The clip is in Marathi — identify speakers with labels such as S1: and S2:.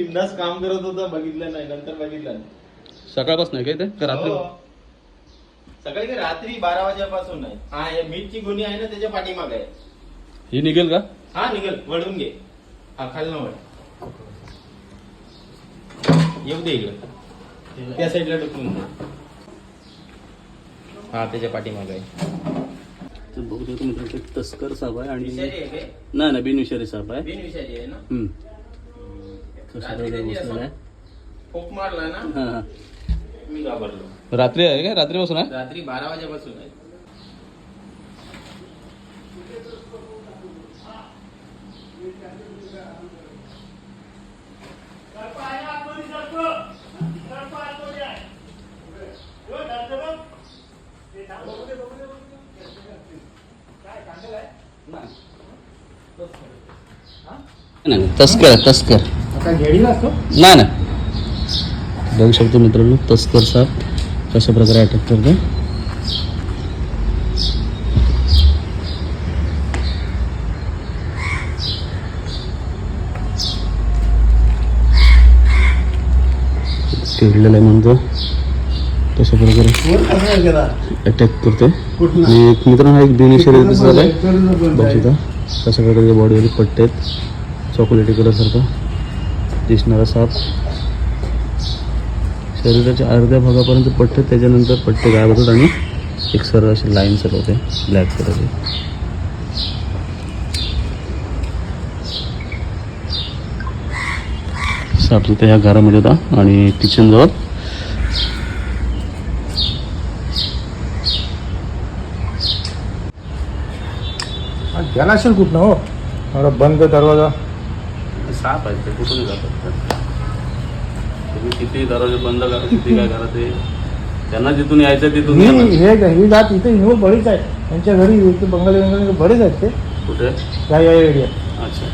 S1: बिंदास काम करत होता, बघितलं नाही, नंतर बघितलं नाही.
S2: सकाळपासून नाही काय ते का रात्री?
S1: सकाळी काय रात्री 12 वाजेपासून नाही. हा हे मीठची गुन्हे आहे ना त्याच्या पाठीमागे आहे.
S2: ही निघेल का?
S1: हा निघेल, वळून घे. हा खाली वळ. येऊ दे इकडे, त्या साईडला ढकलून दे. हा त्याच्या पाठीमागे आहे.
S2: तर बघू दे मित्रांनो, एक तस्कर साप आहे आणि
S1: विषारी आहे काय?
S2: नाही नाही बिनविषारी साप आहे.
S1: बिनविषारी आहे ना.
S2: रात्री
S1: फोक मारला ना, मी घाबरलो.
S2: रात्री आहे काय? रात्रीपासून आहे?
S1: रात्री 12 वाजेपासून आहे.
S2: नाही तस्कर तस्कर नाही नाही बघू शकतो मित्रांनो, तस्कर साप कशा प्रकारे अटॅक करतो. चिडलेला आहे म्हणतो, तशा प्रकारे अटॅक करते. आणि एक मित्रांनो हा एक बिनविषारी दिसत आहे. बघू शकता कशा प्रकारे बॉडीवरती पट्टे आहेत, चॉकलेटी कलर सारखा दिसणारा साप. शरीराच्या अर्ध्या भागापर्यंत पट्टे, त्याच्यानंतर पट्टे गायब होतात आणि एक सरळ अशी लाईन चालवते ब्लॅक कलरची. साप तिथे ह्या घरामध्ये होता आणि किचन जवळ
S3: गेला असेल कुठं हो, एवढा बंद दरवाजा.
S2: साप आहे ते कुठून जातात. तुम्ही किती दरवाजे बंद करा, किती काय करा, ते त्यांना जिथून यायचं तिथून
S3: ही जात इथे बरीच आहे त्यांच्या घरी, बंगाली बंगाली बरेच आहेत ते
S2: कुठे
S3: या एरियात.
S2: अच्छा